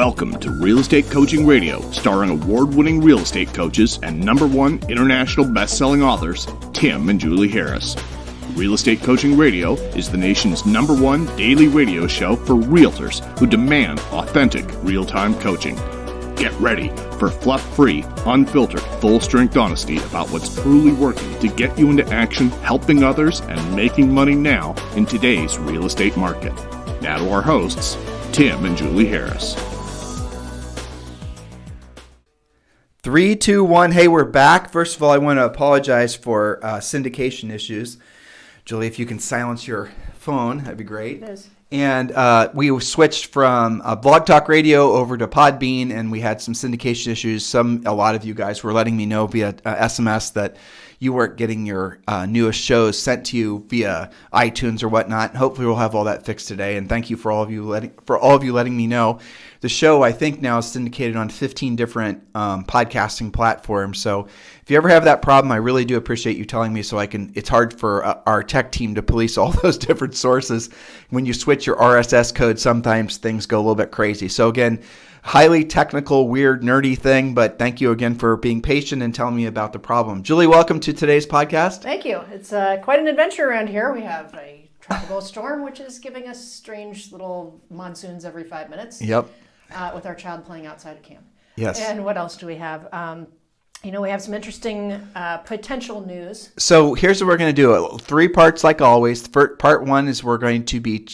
Welcome to Real Estate Coaching Radio, starring award-winning real estate coaches and #1 international best-selling authors, Tim and Julie Harris. Real Estate Coaching Radio is the nation's #1 daily radio show for realtors who demand authentic, real-time coaching. Get ready for fluff-free, unfiltered, full-strength honesty about what's truly working to get you into action, helping others, and making money now in today's real estate market. Now to our hosts, Tim and Julie Harris. 3, 2, 1. Hey, we're back. First of all, I want to apologize for syndication issues. Julie, if you can silence your phone, that'd be great. It is. And we switched from Blog Talk Radio over to Podbean, and we had some syndication issues. A lot of you guys were letting me know via SMS that you weren't getting your newest shows sent to you via iTunes or whatnot. Hopefully, we'll have all that fixed today. And thank you for all of you letting me know. The show, I think, now is syndicated on 15 different podcasting platforms. So if you ever have that problem, I really do appreciate you telling me, so I can. It's hard for our tech team to police all those different sources. When you switch your RSS code, sometimes things go a little bit crazy. So again, highly technical, weird, nerdy thing, but thank you again for being patient and telling me about the problem. Julie, welcome to today's podcast. Thank you. It's quite an adventure around here. We have a tropical storm, which is giving us strange little monsoons every 5 minutes. Yep. With our child playing outside of camp. Yes. And what else do we have? We have some interesting potential news. So here's what we're going to do. 3 parts like always. Part 1 is we're going to be,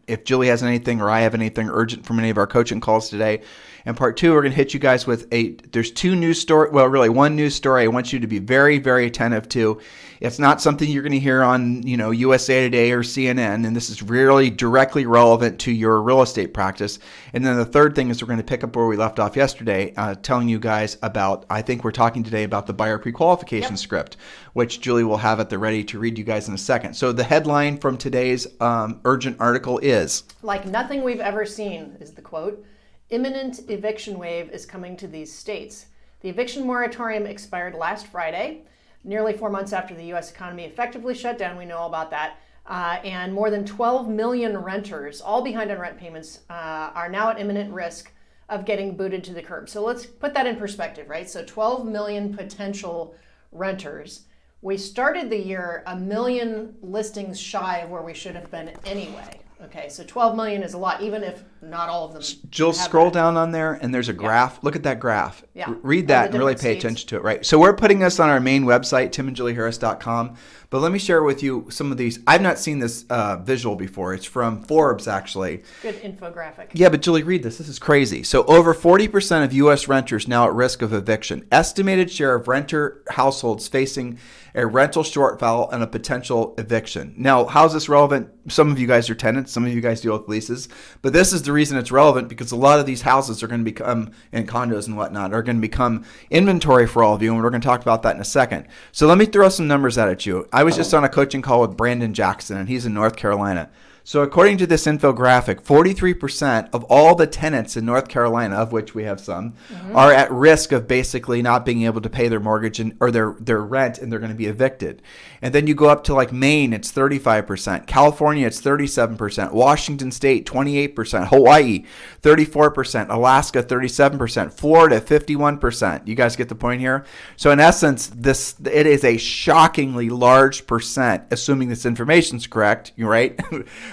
if Julie has anything or I have anything urgent from any of our coaching calls today. And part 2, we're going to hit you guys with there's 2 news story. Well, really 1 news story I want you to be very, very attentive to. It's not something you're going to hear on, USA Today or CNN, and this is really directly relevant to your real estate practice. And then the third thing is we're going to pick up where we left off yesterday, telling you guys about, I think we're talking today about the buyer prequalification script, which Julie will have at the ready to read you guys in a second. So the headline from today's urgent article is, "Like nothing we've ever seen," is the quote. "Imminent eviction wave is coming to these states. The eviction moratorium expired last Friday, nearly 4 months after the U.S. economy effectively shut down. We know all about that. And more than 12 million renters, all behind on rent payments, are now at imminent risk of getting booted to the curb." So let's put that in perspective, right? So 12 million potential renters. We started the year 1 million listings shy of where we should have been anyway. Okay, so 12 million is a lot, even if not all of them. Jill, scroll down on there, and there's a graph. Look at that graph. Yeah. Read that and really pay attention to it, right? So we're putting this on our main website, timandjulieharris.com. But let me share with you some of these. I've not seen this visual before. It's from Forbes, actually. Good infographic. Yeah, but Julie, read this. This is crazy. So over 40% of U.S. renters now at risk of eviction. Estimated share of renter households facing a rental shortfall and a potential eviction. Now, how is this relevant? Some of you guys are tenants. Some of you guys deal with leases. But this is the reason it's relevant, because a lot of these houses are going to become, and condos and whatnot, are going to become inventory for all of you. And we're going to talk about that in a second. So let me throw some numbers at you. I was just on a coaching call with Brandon Jackson, and he's in North Carolina. So according to this infographic, 43% of all the tenants in North Carolina, of which we have some, are at risk of basically not being able to pay their mortgage or their rent, and they're going to be evicted. And then you go up to like Maine, it's 35%. California, it's 37%. Washington State, 28%. Hawaii, 34%. Alaska, 37%. Florida, 51%. You guys get the point here? So in essence, it is a shockingly large percent, assuming this information is correct, right?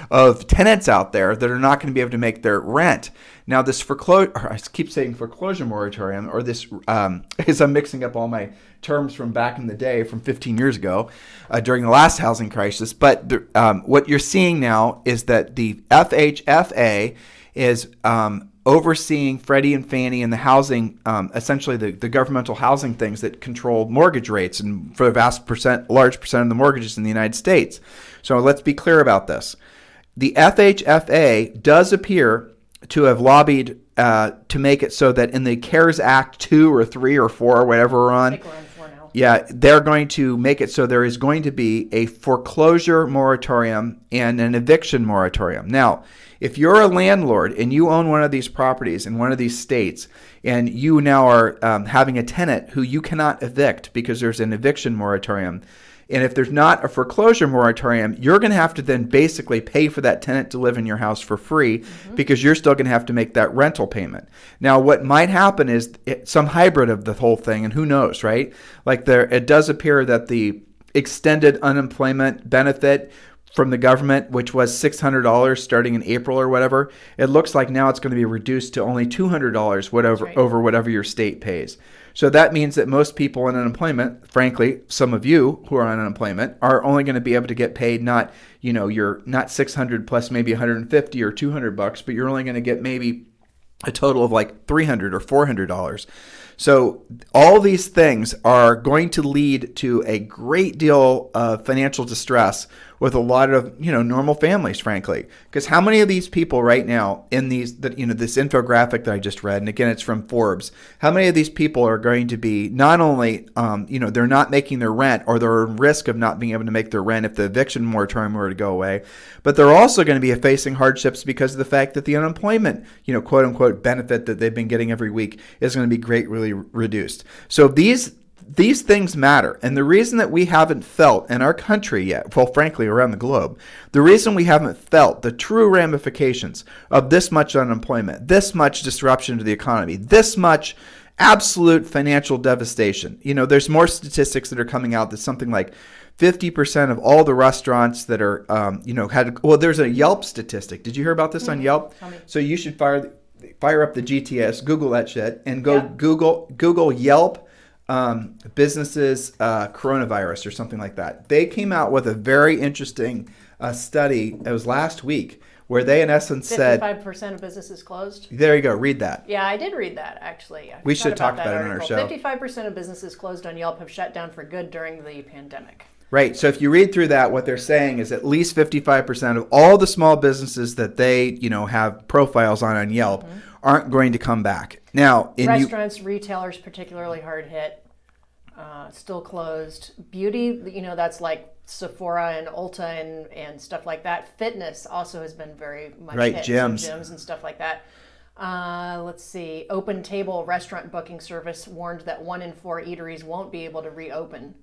Of tenants out there that are not going to be able to make their rent. Now, this I keep saying foreclosure moratorium, or this, as I'm mixing up all my terms from back in the day, from 15 years ago, during the last housing crisis. But what you're seeing now is that the FHFA is overseeing Freddie and Fannie and the housing, essentially the governmental housing things that control mortgage rates, and for a large percent of the mortgages in the United States. So let's be clear about this. The FHFA does appear to have lobbied to make it so that in the CARES Act 2 or 3 or 4 or whatever we're on, I think we're on 4 now. Yeah, they're going to make it so there is going to be a foreclosure moratorium and an eviction moratorium. Now, if you're a landlord and you own one of these properties in one of these states, and you now are having a tenant who you cannot evict because there's an eviction moratorium, And if there's not a foreclosure moratorium, you're going to have to then basically pay for that tenant to live in your house for free because you're still going to have to make that rental payment. Now, what might happen is some hybrid of the whole thing, and who knows, right? Like it does appear that the extended unemployment benefit from the government, which was $600 starting in April or whatever, it looks like now it's going to be reduced to only $200 over whatever your state pays. So that means that most people on unemployment, frankly, some of you who are on unemployment, are only going to be able to get paid not, you're not 600 plus maybe 150 or $200, but you're only going to get maybe a total of like $300 or $400. So all these things are going to lead to a great deal of financial distress with a lot of, normal families, frankly. Because how many of these people right now in this infographic that I just read, and again, it's from Forbes, how many of these people are going to be not only, they're not making their rent, or they're at risk of not being able to make their rent if the eviction moratorium were to go away, but they're also going to be facing hardships because of the fact that the unemployment, quote unquote, benefit that they've been getting every week is going to be greatly reduced. So these things matter. And the reason that we haven't felt in our country yet, well, frankly, around the globe, the reason we haven't felt the true ramifications of this much unemployment, this much disruption to the economy, this much absolute financial devastation. There's more statistics that are coming out that something like 50% of all the restaurants that are, there's a Yelp statistic. Did you hear about this on Yelp? So you should fire up the GTS, Google that shit, and go Google Yelp businesses coronavirus or something like that. They came out with a very interesting study. It was last week where they in essence said 55% of businesses closed. There you go. Read that. Yeah, I did read that actually. We should talk about it on our show. 55% of businesses closed on Yelp have shut down for good during the pandemic. Right. So if you read through that, what they're saying is at least 55% of all the small businesses that they, have profiles on Yelp aren't going to come back. Now, restaurants, retailers, particularly hard hit, still closed. Beauty, that's like Sephora and Ulta and stuff like that. Fitness also has been very much hit. Gyms and stuff like that. Let's see. Open Table restaurant booking service warned that 1 in 4 eateries won't be able to reopen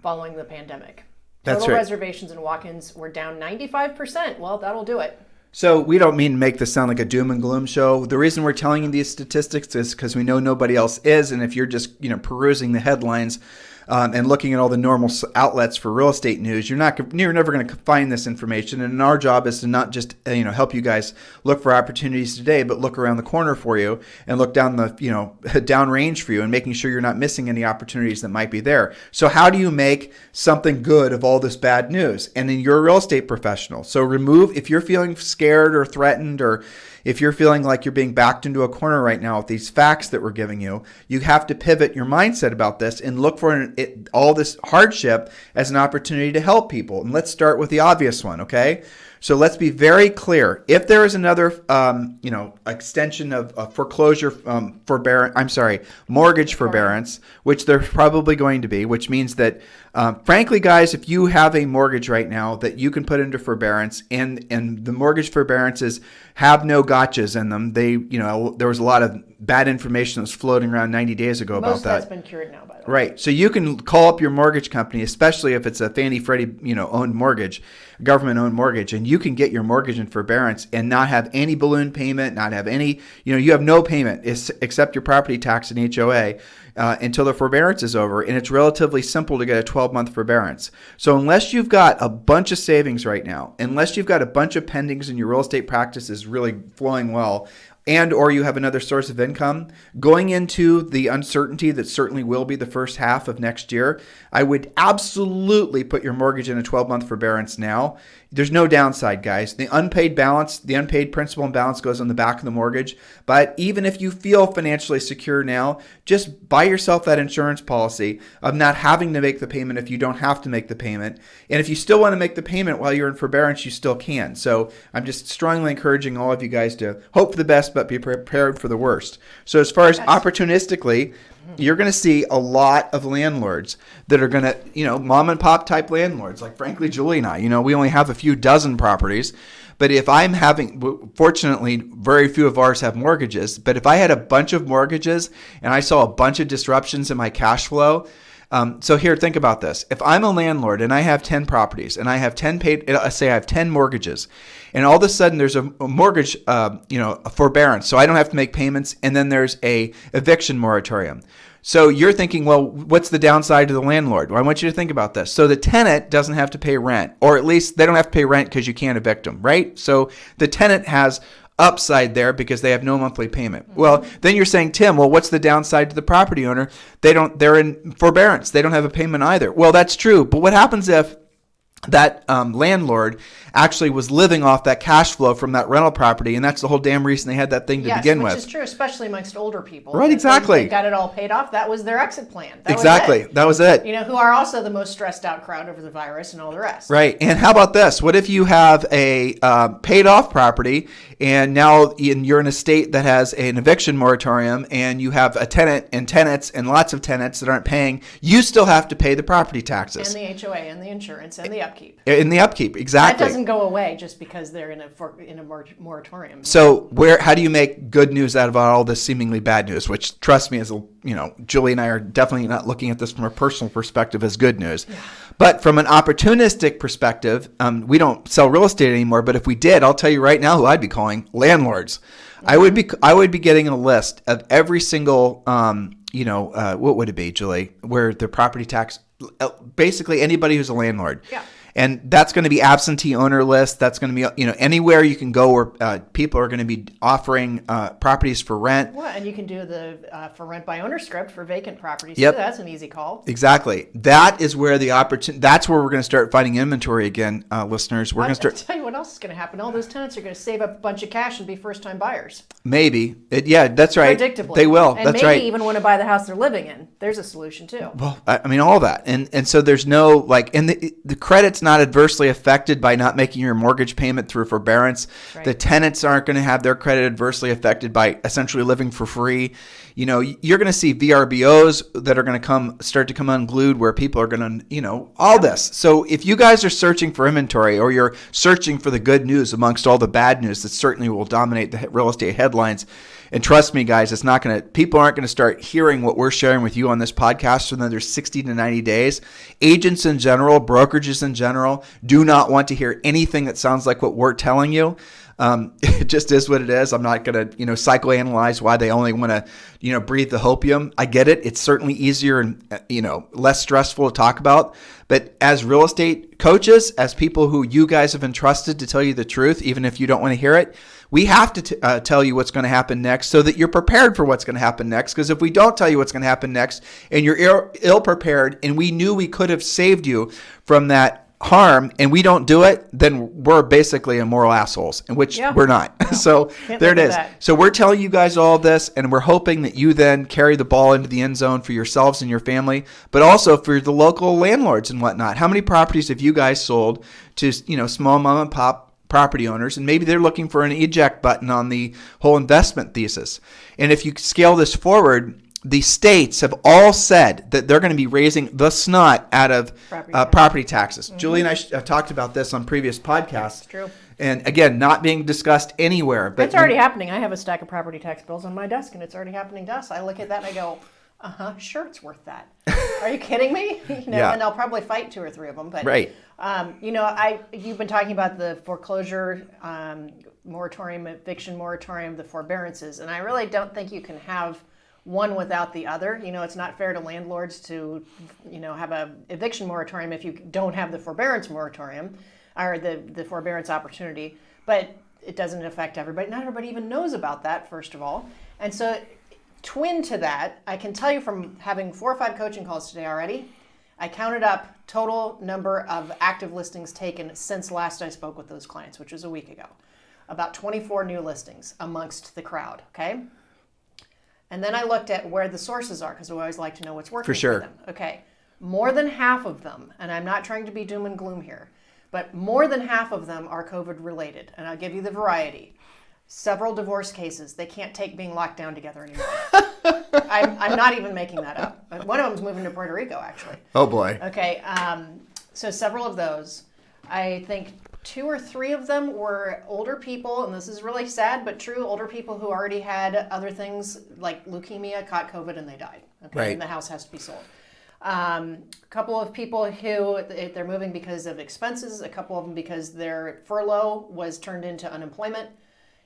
following the pandemic. Total reservations and walk-ins were down 95%. Well, that'll do it. So we don't mean to make this sound like a doom and gloom show. The reason we're telling you these statistics is because we know nobody else is. And if you're just, perusing the headlines and looking at all the normal outlets for real estate news, you're never going to find this information. And our job is to not just, help you guys look for opportunities today, but look around the corner for you and look down the, down range for you and making sure you're not missing any opportunities that might be there. So how do you make something good of all this bad news? And then you're a real estate professional. So if you're feeling scared or threatened, or if you're feeling like you're being backed into a corner right now with these facts that we're giving you, you have to pivot your mindset about this and look for all this hardship as an opportunity to help people. And let's start with the obvious one, okay? So let's be very clear. If there is another, extension of foreclosure mortgage forbearance, which there's probably going to be, which means that, frankly, guys, if you have a mortgage right now that you can put into forbearance, and the mortgage forbearances have no gotchas in them, there was a lot of bad information that was floating around 90 days ago about that. Most of that's been cured now, by the way. Right. So you can call up your mortgage company, especially if it's a Fannie Freddie, owned mortgage, government-owned mortgage, and you can get your mortgage in forbearance and not have any balloon payment, not have any, you have no payment except your property tax and HOA until the forbearance is over. And it's relatively simple to get a 12-month forbearance. So unless you've got a bunch of savings right now, unless you've got a bunch of pendings and your real estate practice is really flowing well, and or you have another source of income, going into the uncertainty that certainly will be the first half of next year, I would absolutely put your mortgage in a 12-month forbearance now. There's no downside, guys. The unpaid principal and balance goes on the back of the mortgage. But even if you feel financially secure now, just buy yourself that insurance policy of not having to make the payment if you don't have to make the payment. And if you still want to make the payment while you're in forbearance, you still can. So I'm just strongly encouraging all of you guys to hope for the best, but be prepared for the worst. So as far as opportunistically, you're going to see a lot of landlords that are going to, mom and pop type landlords, like frankly, Julie and I, we only have a few dozen properties. But if I'm fortunately, very few of ours have mortgages. But if I had a bunch of mortgages and I saw a bunch of disruptions in my cash flow, So here, think about this. If I'm a landlord and I have 10 properties and I have 10 paid, say I have 10 mortgages, and all of a sudden there's a mortgage, a forbearance, so I don't have to make payments, and then there's a eviction moratorium. So you're thinking, well, what's the downside to the landlord? Well, I want you to think about this. So the tenant doesn't have to pay rent, or at least they don't have to pay rent because you can't evict them, right? So the tenant has upside there because they have no monthly payment. Well, then you're saying, Tim, well, what's the downside to the property owner? They're in forbearance. They don't have a payment either. Well, that's true. But what happens if that landlord actually was living off that cash flow from that rental property, and that's the whole damn reason they had that thing to begin with. Which is true, especially amongst older people. Right, exactly. They got it all paid off. That was their exit plan. That was it. Who are also the most stressed out crowd over the virus and all the rest. Right. And how about this? What if you have a paid off property, and now you're in a state that has an eviction moratorium, and you have a tenant and tenants and lots of tenants that aren't paying? You still have to pay the property taxes. And the HOA and the insurance and the upkeep. In the upkeep, exactly. That doesn't go away just because they're in a moratorium. So how do you make good news out of all this seemingly bad news? Which, trust me, Julie and I are definitely not looking at this from a personal perspective as good news. Yeah. But from an opportunistic perspective, we don't sell real estate anymore. But if we did, I'll tell you right now who I'd be calling: landlords. Mm-hmm. I would be getting a list of every single, what would it be, Julie? Where the property tax, basically anybody who's a landlord. Yeah. And that's going to be absentee owner list. That's going to be, anywhere you can go where people are going to be offering properties for rent. Well, and you can do the for rent by owner script for vacant properties. Yep. Too. That's an easy call. Exactly. That is where that's where we're going to start finding inventory again, listeners. We're going to start. I'll tell you what else is going to happen. All those tenants are going to save up a bunch of cash and be first-time buyers. Maybe. That's right. Predictably. They will. And that's right. maybe even want to buy the house they're living in. There's a solution too. Well, all that. And so there's no, and the credit's not adversely affected by not making your mortgage payment through forbearance. Right. The tenants aren't going to have their credit adversely affected by essentially living for free. You're going to see VRBOs that are going to start to come unglued, where people are going to, all this. So if you guys are searching for inventory, or you're searching for the good news amongst all the bad news that certainly will dominate the real estate headlines, and trust me, guys, people aren't going to start hearing what we're sharing with you on this podcast for another 60 to 90 days. Agents in general, brokerages in general, do not want to hear anything that sounds like what we're telling you. It just is what it is. I'm not going to, psychoanalyze why they only want to, breathe the hopium. I get it. It's certainly easier and, less stressful to talk about. But as real estate coaches, as people who you guys have entrusted to tell you the truth, even if you don't want to hear it, we have to tell you what's going to happen next so that you're prepared for what's going to happen next. Because if we don't tell you what's going to happen next and you're ill prepared, and we knew we could have saved you from that harm, and we don't do it, then we're basically immoral assholes, in which we're not. No. So there it is. So we're telling you guys all this, and we're hoping that you then carry the ball into the end zone for yourselves and your family, but also for the local landlords and whatnot. How many properties have you guys sold to, small mom and pop property owners, and maybe they're looking for an eject button on the whole investment thesis? And if you scale this forward, the states have all said that they're going to be raising the snot out of property taxes. Mm-hmm. Julie and I have talked about this on previous podcasts. It's true. And again, not being discussed anywhere. But it's already happening. I have a stack of property tax bills on my desk, and it's already happening to us. I look at that and I go, sure, it's worth that. Are you kidding me? And I'll probably fight 2 or 3 of them. But right. You've been talking about the foreclosure moratorium, eviction moratorium, the forbearances, and I really don't think you can have one without the other. It's not fair to landlords to, have a eviction moratorium if you don't have the forbearance moratorium or the forbearance opportunity. But it doesn't affect everybody. Not everybody even knows about that, first of all. And so twin to that, I can tell you from having 4 or 5 coaching calls today already, I counted up total number of active listings taken since last I spoke with those clients, which was a week ago. About 24 new listings amongst the crowd, okay? And then I looked at where the sources are, because we always like to know what's working for them. Okay, more than half of them, and I'm not trying to be doom and gloom here, but more than half of them are COVID related. And I'll give you the variety. Several divorce cases. They can't take being locked down together anymore. I'm not even making that up. One of them's moving to Puerto Rico, actually. Oh, boy. Okay, so several of those. I think 2 or 3 of them were older people, and this is really sad but true, older people who already had other things like leukemia, caught COVID, and they died. Okay, right. And the house has to be sold. A couple of people who they're moving because of expenses, a couple of them because their furlough was turned into unemployment.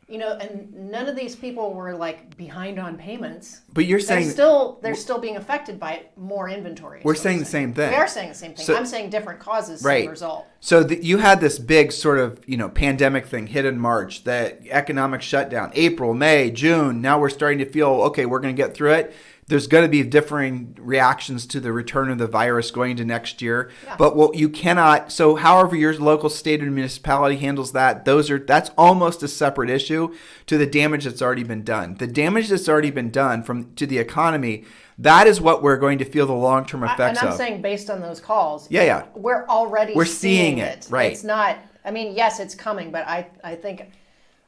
And none of these people were like behind on payments. But you're saying they're still being affected by more inventory. We're saying the same thing. We are saying the same thing. I'm saying different causes, right. same result. So you had this big sort of pandemic thing hit in March, the economic shutdown, April, May, June. Now we're starting to feel okay. We're going to get through it. There's going to be differing reactions to the return of the virus going into next year. Yeah. But what you cannot, so however your local state or municipality handles that, that's almost a separate issue to the damage that's already been done. The damage that's already been done to the economy, that is what we're going to feel the long-term effects of. And I'm saying based on those calls, yeah. we're already seeing it. Right. It's not, yes, it's coming, but I think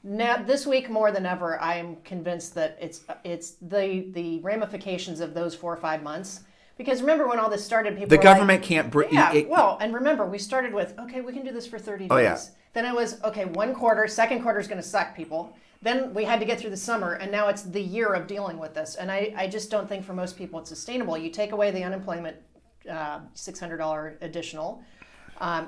now, this week more than ever, I am convinced that it's the ramifications of those 4 or 5 months. Because remember when all this started, people the were government can't bring. Yeah, and remember we started with we can do this for 30 days. Oh, yeah. Then it was 1 quarter, second quarter is going to suck, people. Then we had to get through the summer, and now it's the year of dealing with this. And I just don't think for most people it's sustainable. You take away the unemployment, $600 additional.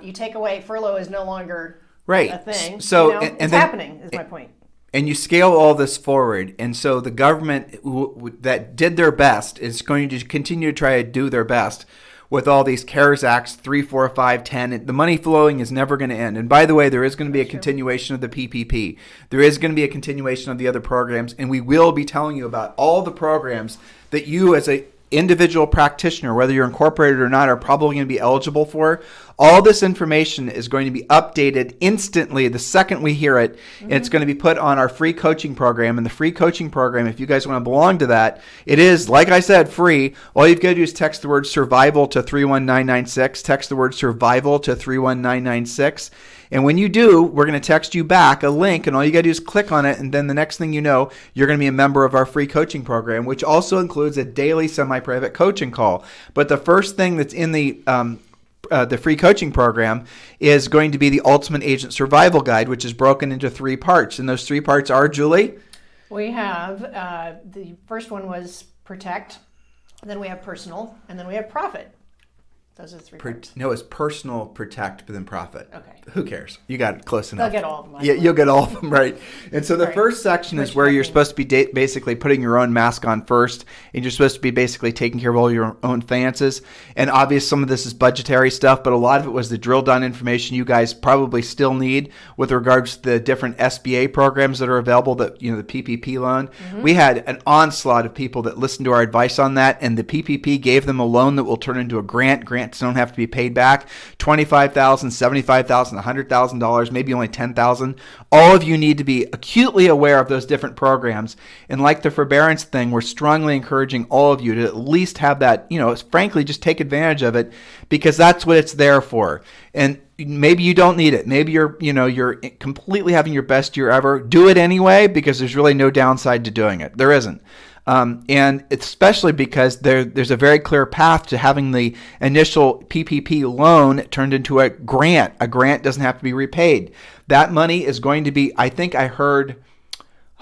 You take away furlough is no longer. Right. A thing. So it's happening is my point. And you scale all this forward, and so the government that did their best is going to continue to try to do their best with all these CARES Acts 3, 4, 5, 10. The money flowing is never going to end. And by the way, there is going to be a continuation of the PPP. There is going to be a continuation of the other programs, and we will be telling you about all the programs that you as a individual practitioner, whether you're incorporated or not, are probably going to be eligible for. All this information is going to be updated instantly the second we hear it. Mm-hmm. And it's going to be put on our free coaching program. And the free coaching program, if you guys want to belong to that, it is, like I said, free. All you've got to do is text the word survival to 31996. Text the word survival to 31996. And when you do, we're going to text you back a link, and all you got to do is click on it, and then the next thing you know, you're going to be a member of our free coaching program, which also includes a daily semi-private coaching call. But the first thing that's in the free coaching program is going to be the Ultimate Agent Survival Guide, which is broken into 3 parts. And those 3 parts are, Julie? We have, the first one was protect, then we have personal, and then we have profit. Those are the 3 parts. No, it's personal, protect, but then profit. Okay. Who cares? You got it close enough. They'll get all of them. Yeah, you'll get all of them, right. And so the first section is where you're supposed to be basically putting your own mask on first, and you're supposed to be basically taking care of all your own finances. And obviously some of this is budgetary stuff, but a lot of it was the drill down information you guys probably still need with regards to the different SBA programs that are available, that the PPP loan. Mm-hmm. We had an onslaught of people that listened to our advice on that, and the PPP gave them a loan that will turn into a grant. Grants don't have to be paid back. $25,000, $75,000, $100,000, maybe only $10,000. All of you need to be acutely aware of those different programs. And like the forbearance thing, we're strongly encouraging all of you to at least have that, frankly, just take advantage of it, because that's what it's there for. And maybe you don't need it. Maybe you're completely having your best year ever. Do it anyway, because there's really no downside to doing it. There isn't. And especially because there's a very clear path to having the initial PPP loan turned into a grant. A grant doesn't have to be repaid. That money is going to be, I think I heard,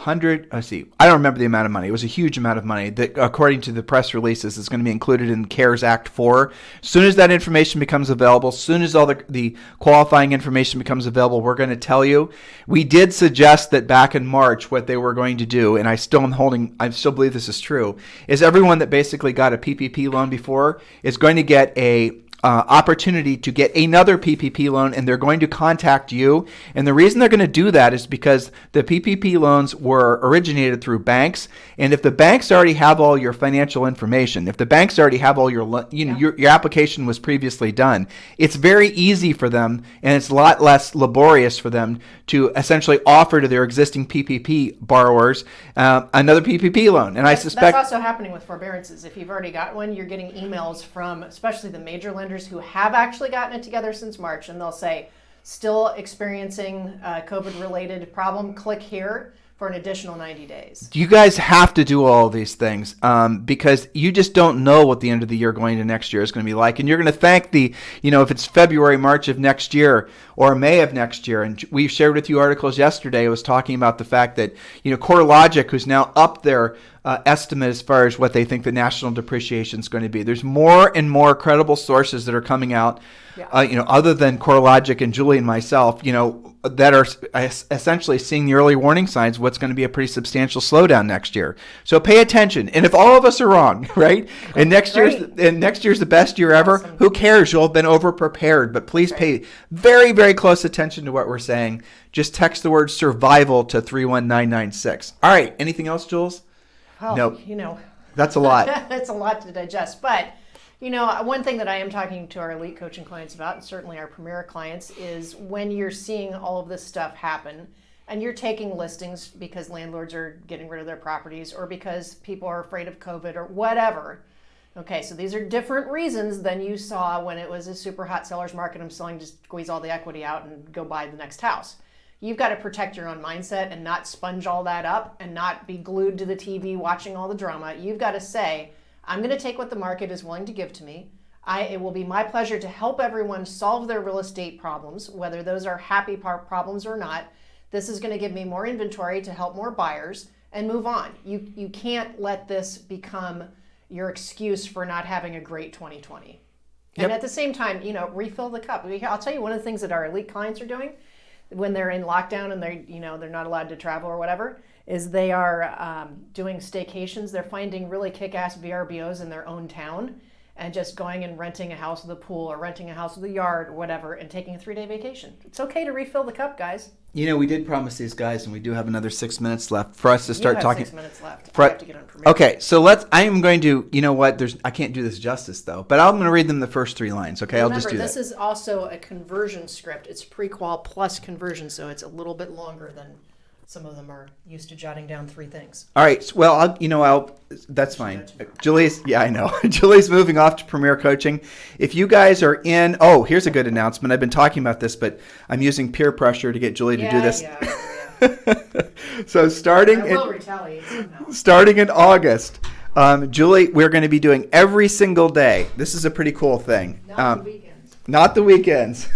I don't remember the amount of money. It was a huge amount of money that, according to the press releases, is going to be included in CARES Act 4. As soon as that information becomes available, as soon as all the qualifying information becomes available, we're going to tell you. We did suggest that back in March what they were going to do, and I still believe this is true, is everyone that basically got a PPP loan before is going to get a opportunity to get another PPP loan, and they're going to contact you. And the reason they're going to do that is because the PPP loans were originated through banks, and if the banks already have all your financial information, if the banks already have all your application was previously done, it's very easy for them, and it's a lot less laborious for them to essentially offer to their existing PPP borrowers another PPP loan. And I suspect that's also happening with forbearances. If you've already got one, you're getting emails from especially the major lenders who have actually gotten it together since March, and they'll say, still experiencing a COVID-related problem, click here for an additional 90 days. You guys have to do all of these things because you just don't know what the end of the year going to next year is going to be like. And you're going to thank if it's February, March of next year or May of next year. And we shared with you articles yesterday. It was talking about the fact that, CoreLogic, who's now up their estimate as far as what they think the national depreciation is going to be. There's more and more credible sources that are coming out, other than CoreLogic and Julie and myself, that are essentially seeing the early warning signs of what's going to be a pretty substantial slowdown next year. So pay attention. And if all of us are wrong, right, and next year's the best year ever, who cares? You'll have been over prepared. But please pay very, very close attention to what we're saying. Just text the word survival to 31996. All right. Anything else, Jules? Well, nope. That's a lot. That's a lot to digest. But, one thing that I am talking to our elite coaching clients about, and certainly our premier clients, is when you're seeing all of this stuff happen and you're taking listings because landlords are getting rid of their properties or because people are afraid of COVID or whatever. Okay, so these are different reasons than you saw when it was a super hot seller's market. I'm selling to squeeze all the equity out and go buy the next house. You've got to protect your own mindset and not sponge all that up and not be glued to the TV watching all the drama. You've got to say, I'm going to take what the market is willing to give to me. It will be my pleasure to help everyone solve their real estate problems, whether those are happy problems or not. This is going to give me more inventory to help more buyers and move on. You can't let this become your excuse for not having a great 2020. Yep. And at the same time, refill the cup. I'll tell you one of the things that our elite clients are doing when they're in lockdown and they're not allowed to travel or whatever, is they are doing staycations. They're finding really kick-ass VRBOs in their own town and just going and renting a house with a pool or renting a house with a yard or whatever and taking a 3-day vacation. It's okay to refill the cup, guys. We did promise these guys, and we do have another 6 minutes left for us to start talking. 6 minutes left. I have to get on premiere. Okay, so I am going to, I can't do this justice though, but I'm going to read them the first 3 lines. Okay, Remember, I'll just do that. This is also a conversion script. It's pre-qual plus conversion, so it's a little bit longer than some of them are used to jotting down 3 things. All right. Well, that's fine. Julie's moving off to Premier Coaching. If you guys are in, here's a good announcement. I've been talking about this, but I'm using peer pressure to get Julie to do this. Yeah. So starting in August, Julie, we're going to be doing every single day. This is a pretty cool thing. Not the weekends.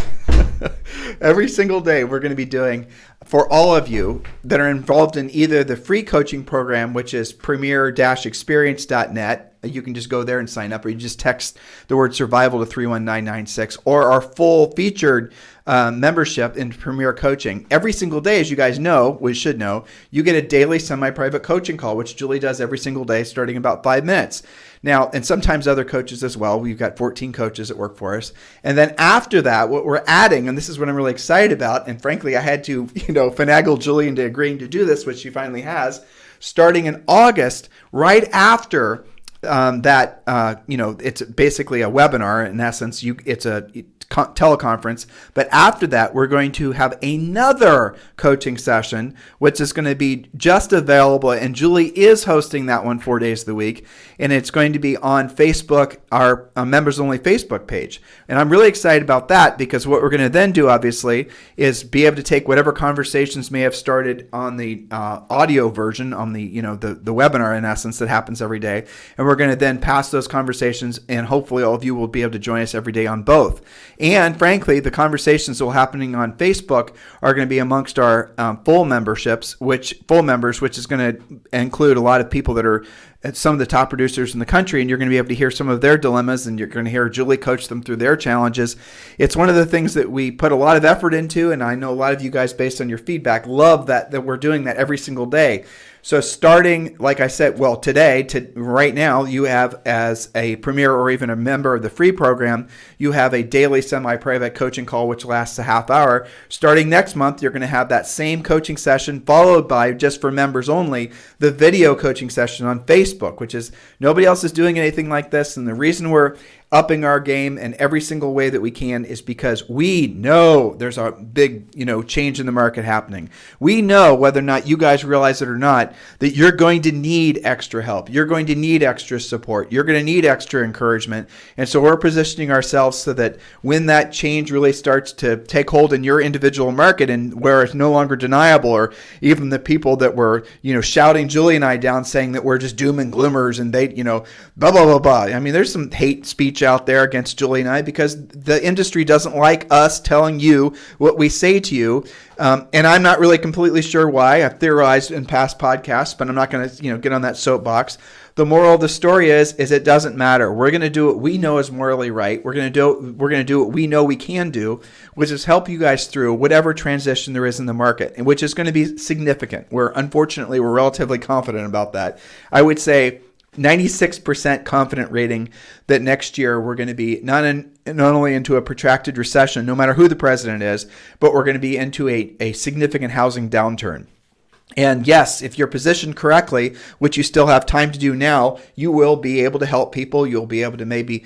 Every single day we're going to be doing, for all of you that are involved in either the free coaching program, which is premier-experience.net. You can just go there and sign up, or you just text the word survival to 31996, or our full featured membership in Premier Coaching. Every single day, as you guys know, we should know, you get a daily semi-private coaching call, which Julie does every single day, starting in about 5 minutes. Now, and sometimes other coaches as well. We've got 14 coaches that work for us. And then after that, what we're adding, and this is what I'm really excited about, and frankly, I had to, finagle Julie into agreeing to do this, which she finally has, starting in August, right after it's basically a webinar. In essence, it's a teleconference. But after that, we're going to have another coaching session, which is going to be just available. And Julie is hosting that one 4 days of the week. And it's going to be on Facebook, our members only Facebook page. And I'm really excited about that, because what we're going to then do, obviously, is be able to take whatever conversations may have started on the audio version, on the webinar, in essence, that happens every day. And we're going to then pass those conversations, and hopefully all of you will be able to join us every day on both. And frankly, the conversations that will happening on Facebook are going to be amongst our full members, which is going to include a lot of people that are some of the top producers in the country, and you're going to be able to hear some of their dilemmas, and you're going to hear Julie coach them through their challenges. It's one of the things that we put a lot of effort into, and I know a lot of you guys, based on your feedback, love that we're doing that every single day. So starting, like I said, today to right now, you have, as a premier or even a member of the free program, you have a daily semi-private coaching call, which lasts a half hour. Starting next month, you're going to have that same coaching session, followed by, just for members only, the video coaching session on Facebook, which is, nobody else is doing anything like this. And the reason we're upping our game in every single way that we can is because we know there's a big, change in the market happening. We know, whether or not you guys realize it or not, that you're going to need extra help. You're going to need extra support. You're going to need extra encouragement. And so we're positioning ourselves so that when that change really starts to take hold in your individual market, and where it's no longer deniable, or even the people that were, shouting Julie and I down, saying that we're just doom and gloomers and they, blah, blah, blah, blah. I mean, there's some hate speech out there against Julie and I because the industry doesn't like us telling you what we say to you. And I'm not really completely sure why. I've theorized in past podcasts, but I'm not going to get on that soapbox. The moral of the story is it doesn't matter. We're going to do what we know is morally right. We're going to do what we know we can do, which is help you guys through whatever transition there is in the market, and which is going to be significant. Unfortunately, we're relatively confident about that. I would say 96% confident rating that next year we're going to be not only into a protracted recession, no matter who the president is, but we're going to be into a significant housing downturn. And yes, if you're positioned correctly, which you still have time to do now, you will be able to help people. You'll be able to maybe,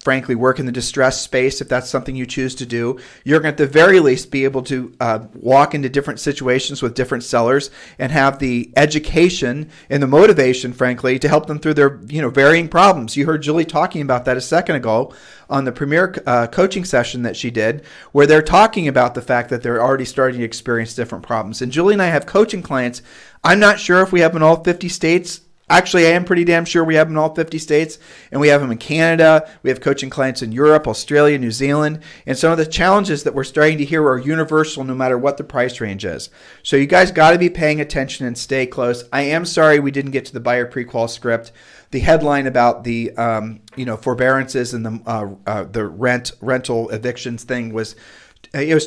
frankly, work in the distress space if that's something you choose to do. You're going to, at the very least, be able to walk into different situations with different sellers and have the education and the motivation, frankly, to help them through their varying problems. You heard Julie talking about that a second ago on the premier coaching session that she did, where they're talking about the fact that they're already starting to experience different problems. And Julie and I have coaching clients. I'm not sure if we have in all 50 states. Actually, I am pretty damn sure we have them in all 50 states, and we have them in Canada. We have coaching clients in Europe, Australia, New Zealand, and some of the challenges that we're starting to hear are universal no matter what the price range is. So you guys got to be paying attention and stay close. I am sorry we didn't get to the buyer pre-qual script. The headline about the forbearances and the rental evictions thing was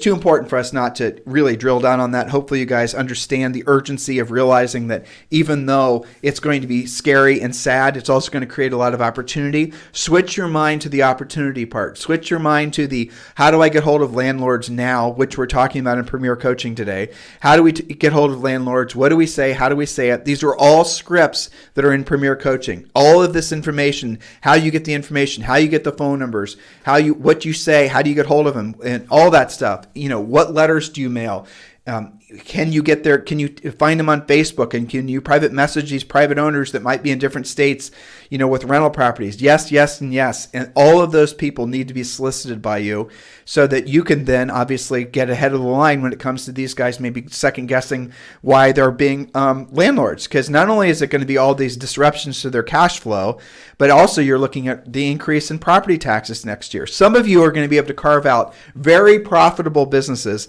too important for us not to really drill down on that. Hopefully you guys understand the urgency of realizing that even though it's going to be scary and sad, it's also going to create a lot of opportunity. Switch your mind to the opportunity part. Switch your mind to the how do I get hold of landlords now, which we're talking about in Premier Coaching today. How do we get hold of landlords? What do we say? How do we say it? These are all scripts that are in Premier Coaching. All of this information, how you get the information, how you get the phone numbers, what you say, how do you get hold of them, and all that stuff. What letters do you mail? Can you get there? Can you find them on Facebook? And can you private message these private owners that might be in different states, with rental properties? Yes, yes, and yes. And all of those people need to be solicited by you so that you can then obviously get ahead of the line when it comes to these guys maybe second guessing why they're being landlords. Because not only is it going to be all these disruptions to their cash flow, but also you're looking at the increase in property taxes next year. Some of you are going to be able to carve out very profitable businesses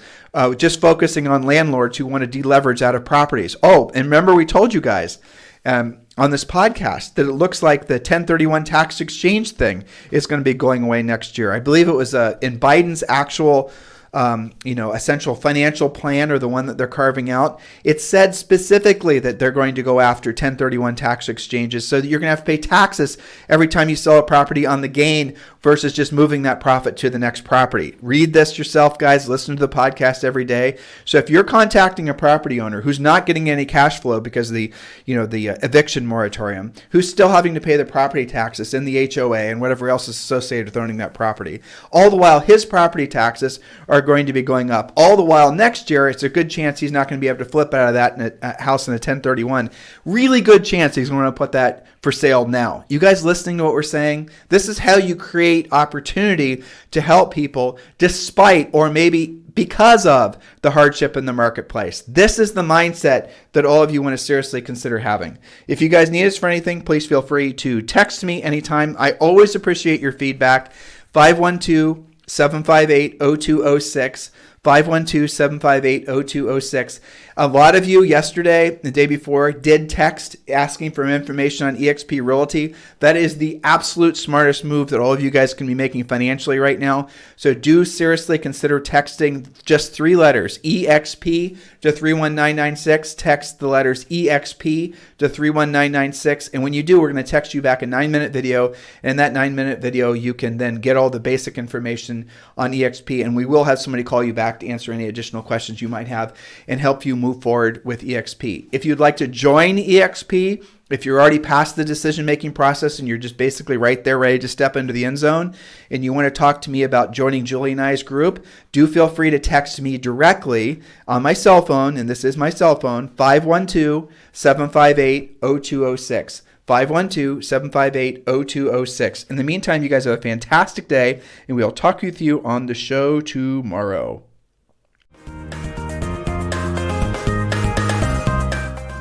just focusing on landlords who want to deleverage out of properties. Oh, and remember we told you guys on this podcast that it looks like the 1031 tax exchange thing is going to be going away next year. I believe it was in Biden's actual essential financial plan, or the one that they're carving out. It said specifically that they're going to go after 1031 tax exchanges so that you're going to have to pay taxes every time you sell a property on the gain versus just moving that profit to the next property. Read this yourself, guys. Listen to the podcast every day. So if you're contacting a property owner who's not getting any cash flow because of the eviction moratorium, who's still having to pay the property taxes and the HOA and whatever else is associated with owning that property, all the while his property taxes are going to be going up. All the while next year, it's a good chance he's not going to be able to flip out of that in a house in a 1031. Really good chance he's going to put that for sale now. You guys listening to what we're saying? This is how you create opportunity to help people despite or maybe because of the hardship in the marketplace. This is the mindset that all of you want to seriously consider having. If you guys need us for anything, please feel free to text me anytime. I always appreciate your feedback. 512-758-0206. 512-758-0206. A lot of you yesterday, the day before, did text asking for information on eXp Realty. That is the absolute smartest move that all of you guys can be making financially right now. So do seriously consider texting just 3 letters, EXP to 31996. Text the letters EXP to 31996. And when you do, we're going to text you back a 9-minute video. And in that 9-minute video, you can then get all the basic information on eXp. And we will have somebody call you back to answer any additional questions you might have and help you move forward with eXp. If you'd like to join eXp, if you're already past the decision-making process and you're just basically right there ready to step into the end zone and you want to talk to me about joining Julie and I's group, do feel free to text me directly on my cell phone, and this is my cell phone, 512-758-0206. 512-758-0206. In the meantime, you guys have a fantastic day, and we'll talk with you on the show tomorrow.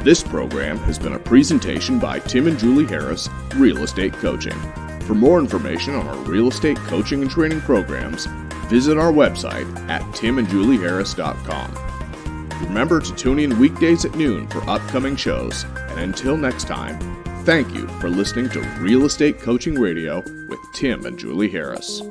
This program has been a presentation by Tim and Julie Harris, Real Estate Coaching. For more information on our real estate coaching and training programs, visit our website at timandjulieharris.com. Remember to tune in weekdays at noon for upcoming shows, and until next time, thank you for listening to Real Estate Coaching Radio with Tim and Julie Harris.